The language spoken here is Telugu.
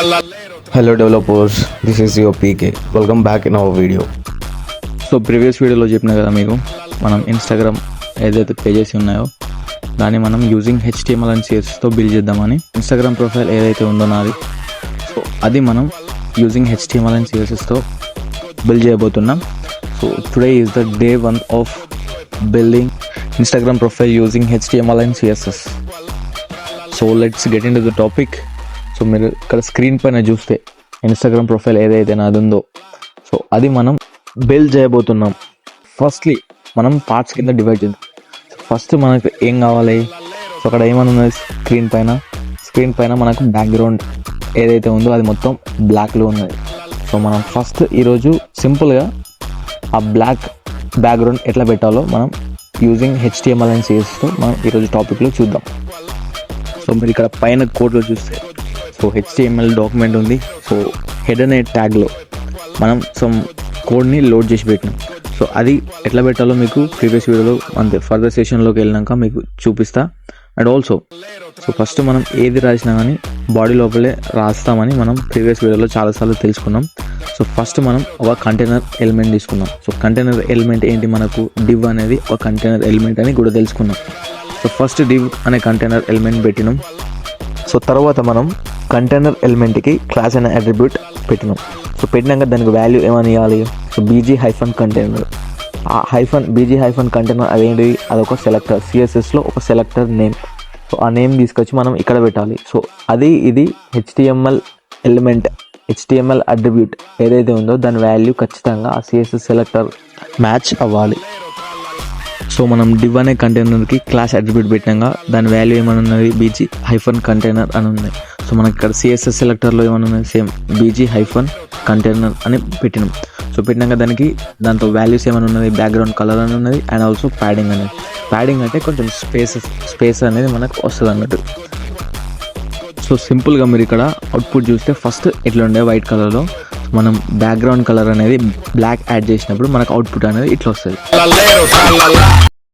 Hello developers, this is your PK. Welcome back in our video. So previous వీడియోలో చెప్పిన కదా మీకు మనం ఇన్స్టాగ్రామ్ ఏదైతే పేజెస్ ఉన్నాయో దాన్ని మనం యూజింగ్ HTML అండ్ CSSతో బిల్డ్ చేద్దామని. ఇన్స్టాగ్రామ్ ప్రొఫైల్ ఏదైతే ఉందో నాది, సో అది మనం యూజింగ్ HTML అండ్ CSSతో బిల్డ్ చేయబోతున్నాం. So today is the day 1 of building Instagram profile using HTML and CSS. So let's get in to the topic. So మీరు ఇక్కడ స్క్రీన్ పైన చూస్తే ఇన్స్టాగ్రామ్ ప్రొఫైల్ ఏదైతే నాది ఉందో, సో అది మనం బిల్డ్ చేయబోతున్నాం. ఫస్ట్లీ మనం పార్ట్స్ కింద డివైడ్ చేద్దాం. ఫస్ట్ మనకు ఏం కావాలి, సో అక్కడ ఏమని ఉన్నది స్క్రీన్ పైన మనకు బ్యాక్గ్రౌండ్ ఏదైతే ఉందో అది మొత్తం బ్లాక్లో ఉన్నది. సో మనం ఫస్ట్ ఈరోజు సింపుల్గా ఆ బ్లాక్ బ్యాక్గ్రౌండ్ ఎట్లా పెట్టాలో మనం యూజింగ్ HTML అండ్ CSSతో మనం ఈరోజు టాపిక్లో చూద్దాం. సో మీరు ఇక్కడ పైన కోడ్లో చూస్తే సో HTML డాక్యుమెంట్ ఉంది. సో హెడ్ అనే ట్యాగ్లో మనం సమ్ కోడ్ని లోడ్ చేసి పెట్టినాం. సో అది ఎట్లా పెట్టాలో మీకు ప్రీవియస్ వీడియోలో అంతే ఫర్దర్ సెషన్లోకి వెళ్ళినాక మీకు చూపిస్తా. అండ్ ఆల్సో సో ఫస్ట్ మనం ఏది రాసినా కానీ బాడీ లోపలే రాస్తామని మనం ప్రీవియస్ వీడియోలో చాలాసార్లు తెలుసుకున్నాం. సో ఫస్ట్ మనం ఒక కంటైనర్ ఎలిమెంట్ తీసుకున్నాం. సో కంటైనర్ ఎలిమెంట్ ఏంటి, మనకు div అనేది ఒక కంటైనర్ ఎలిమెంట్ అని కూడా తెలుసుకున్నాం. సో ఫస్ట్ div అనే కంటైనర్ ఎలిమెంట్ పెట్టినాం. సో తర్వాత మనం కంటైనర్ ఎలిమెంట్కి క్లాస్ అనే అట్రిబ్యూట్ పెట్టినాం. సో పెట్టినాక దానికి వాల్యూ ఏమని ఇవ్వాలి, సో BG-కంటైనర్. ఆ BG-కంటైనర్ అదేంటి, అదొక సెలెక్టర్, CSSలో ఒక సెలెక్టర్ నేమ్. సో ఆ నేమ్ తీసుకొచ్చి మనం ఇక్కడ పెట్టాలి. సో ఇది HTML ఎలిమెంట్, HTML అట్రిబ్యూట్ ఏదైతే ఉందో దాని వాల్యూ ఖచ్చితంగా ఆ CSS సెలెక్టర్ మ్యాచ్ అవ్వాలి. సో మనం div అనే కంటైనర్కి క్లాస్ అట్రిబ్యూట్ పెట్టినాక దాని వాల్యూ ఏమని ఉన్నది, BG-కంటైనర్ అని ఉంది. సో మనకి ఇక్కడ CSS సెలెక్టర్లో ఏమని ఉన్నది, సేమ్ BG-కంటైనర్ అని పెట్టినాం. సో పెట్టినాక దాంతో వాల్యూస్ ఏమని ఉన్నది, బ్యాక్గ్రౌండ్ కలర్ అని ఉన్నది అండ్ ఆల్సో ప్యాడింగ్ అనేది. ప్యాడింగ్ అంటే కొంచెం స్పేస్ అనేది మనకు వస్తుంది అన్నట్టు. సో సింపుల్గా మీరు ఇక్కడ అవుట్పుట్ చూస్తే ఫస్ట్ ఇట్లా ఉండే వైట్ కలర్లో మనం బ్యాక్గ్రౌండ్ కలర్ అనేది బ్లాక్ యాడ్ చేసినప్పుడు మనకు అవుట్పుట్ అనేది ఇట్లా వస్తుంది.